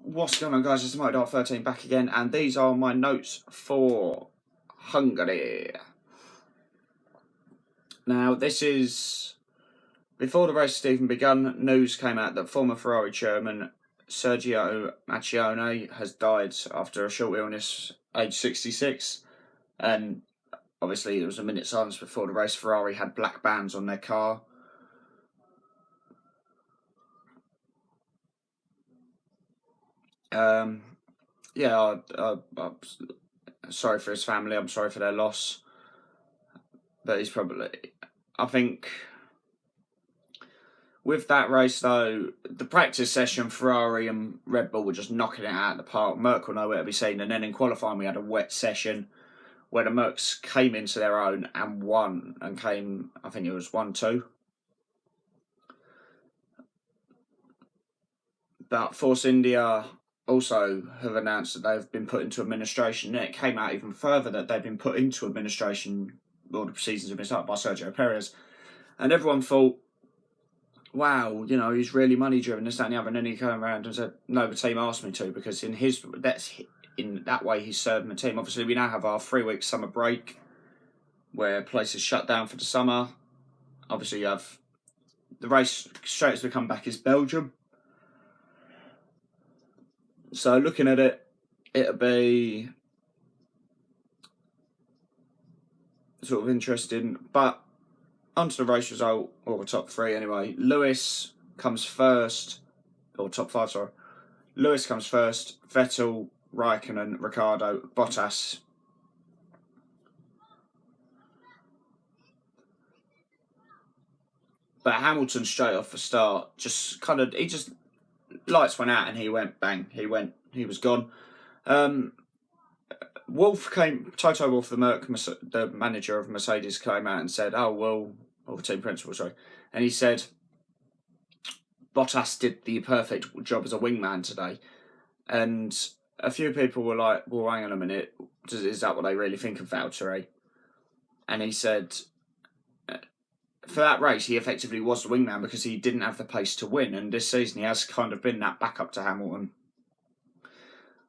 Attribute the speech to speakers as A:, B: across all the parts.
A: What's going on, guys? It's TheMightyDart13 back again, and these are my notes for Hungary. Now, this is before the race had even begun. News came out that former Ferrari chairman Sergio Marchionne has died after a short illness, age 66, and obviously there was a minute silence before the race. Ferrari had black bands on their car. I'm sorry for his family. I'm sorry for their loss. But he's probably, I think, with that race though, the practice session, Ferrari and Red Bull were just knocking it out of the park. Merc were nowhere to be seen. And then in qualifying, we had a wet session where the Mercs came into their own and won, and came, I think it was 1-2. But Force India also have announced that they've been put into administration. And it came out even further that they've been put into administration, or the proceedings have been started by Sergio Perez. And everyone thought, wow, you know, he's really money driven, this, that, and the other. And then he came around and said, no, the team asked me to, because in that way he's serving the team. Obviously, we now have our 3-week summer break where places shut down for the summer. Obviously, you have the race straight as we come back is Belgium. So looking at it, it'll be sort of interesting. But onto the race result, or the top 3 anyway. Lewis comes first, or top 5, sorry. Lewis comes first, Vettel, Raikkonen, Ricciardo, Bottas. But Hamilton straight off the start, he just lights went out and he went bang. He was gone. Toto Wolff, the manager of Mercedes, came out and said, or the team principal, sorry. And he said, Bottas did the perfect job as a wingman today. And a few people were like, well, hang on a minute, is that what they really think of Valtteri? And he said, for that race, he effectively was the wingman because he didn't have the pace to win. And this season, he has kind of been that backup to Hamilton.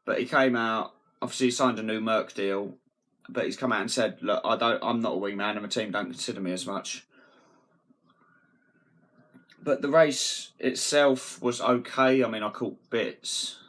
A: But he came out, obviously he signed a new Merc deal, but he's come out and said, look, I'm not a wingman and my team don't consider me as much. But the race itself was okay. I mean, I caught bits.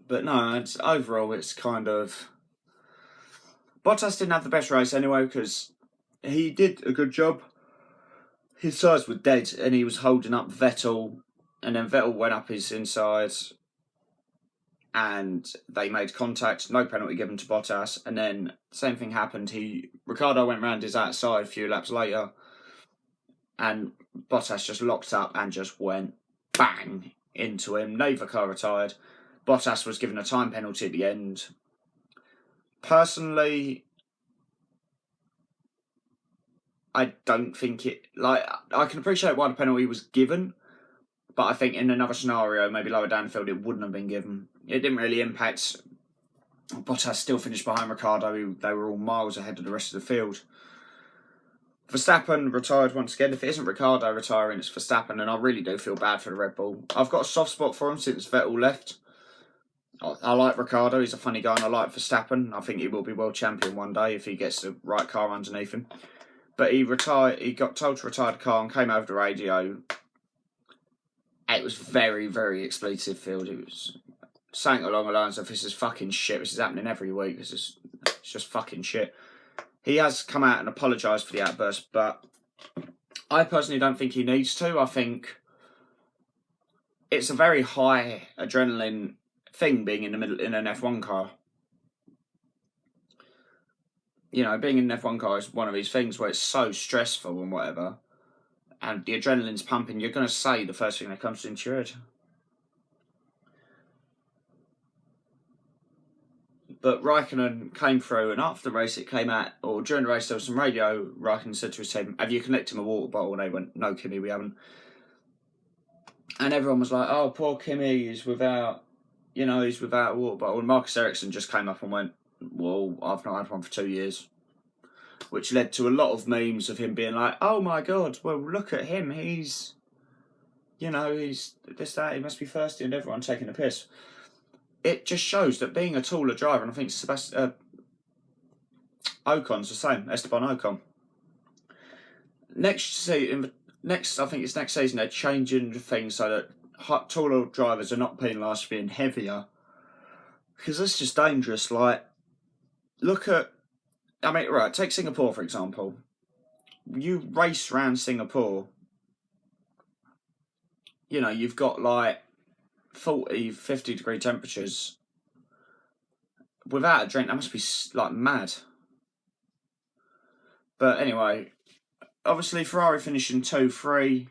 A: But no, overall it's kind of, Bottas didn't have the best race anyway because he did a good job. His sides were dead and he was holding up Vettel, and then Vettel went up his inside and they made contact, no penalty given to Bottas, and then same thing happened. Ricciardo went round his outside a few laps later and Bottas just locked up and just went bang into him. Neither car retired. Bottas was given a time penalty at the end. Personally, I don't think I can appreciate why the penalty was given, but I think in another scenario, maybe lower down the field, it wouldn't have been given. It didn't really impact. Bottas still finished behind Ricciardo. They were all miles ahead of the rest of the field. Verstappen retired once again. If it isn't Ricciardo retiring, it's Verstappen, and I really do feel bad for the Red Bull. I've got a soft spot for him since Vettel left. I like Ricciardo, he's a funny guy, and I like Verstappen. I think he will be world champion one day if he gets the right car underneath him. But he got told to retire the car and came over the radio. It was very, very expletive filled. It was saying along the lines of, this is fucking shit, this is happening every week, it's just fucking shit. He has come out and apologised for the outburst, but I personally don't think he needs to. I think it's a very high adrenaline thing being in the middle in an F1 car. You know, being in an F1 car is one of these things where it's so stressful and whatever, and the adrenaline's pumping, you're going to say the first thing that comes into your head. But Raikkonen came through, and after the race it came out, or during the race there was some radio. Raikkonen said to his team, have you collected him a water bottle? And they went, no, Kimi, we haven't. And everyone was like, oh, poor Kimi is without you know, he's without a water bottle. And Marcus Ericsson just came up and went, well, I've not had one for 2 years. Which led to a lot of memes of him being like, oh my God, well, look at him. He's, you know, he's this, that, he must be thirsty, and everyone taking a piss. It just shows that being a taller driver, and I think Ocon's the same, Esteban Ocon. Next season, they're changing things so that taller drivers are not penalised for being heavier. Because that's just dangerous. Like, look at, I mean, right, take Singapore, for example. You race around Singapore, you know, you've got like 40, 50 degree temperatures. Without a drink, that must be like mad. But anyway, obviously Ferrari finishing 2-3,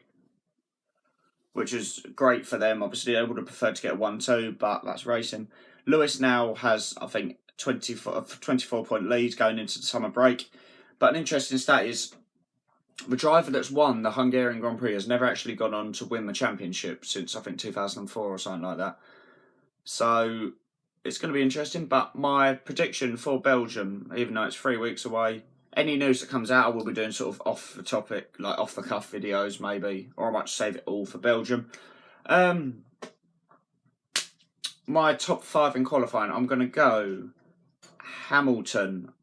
A: which is great for them. Obviously, they would have preferred to get a 1-2, but that's racing. Lewis now has, I think, 24-point lead going into the summer break. But an interesting stat is the driver that's won the Hungarian Grand Prix has never actually gone on to win the championship since, I think, 2004 or something like that. So it's going to be interesting. But my prediction for Belgium, even though it's 3 weeks away, any news that comes out, I will be doing sort of off the topic, like off the cuff videos maybe, or I might save it all for Belgium. My top 5 in qualifying, I'm going to go Hamilton,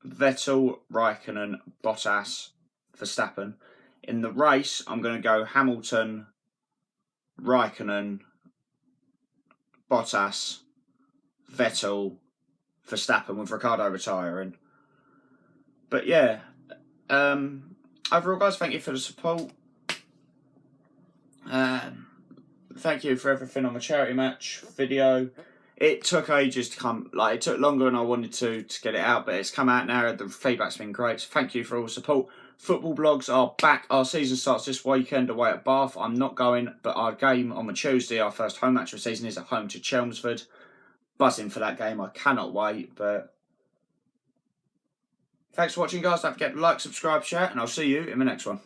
A: Vettel, Raikkonen, Bottas, Verstappen. In the race, I'm going to go Hamilton, Raikkonen, Bottas, Vettel, Verstappen, with Ricciardo retiring. But yeah, overall, guys, thank you for the support. Thank you for everything on the charity match video. It took ages to come, like it took longer than I wanted to get it out, but it's come out now. The feedback's been great. So thank you for all the support. Football blogs are back. Our season starts this weekend away at Bath. I'm not going, but our game on the Tuesday, our first home match of the season, is at home to Chelmsford. Buzzing for that game. I cannot wait. But thanks for watching, guys. Don't forget to like, subscribe, share, and I'll see you in the next one.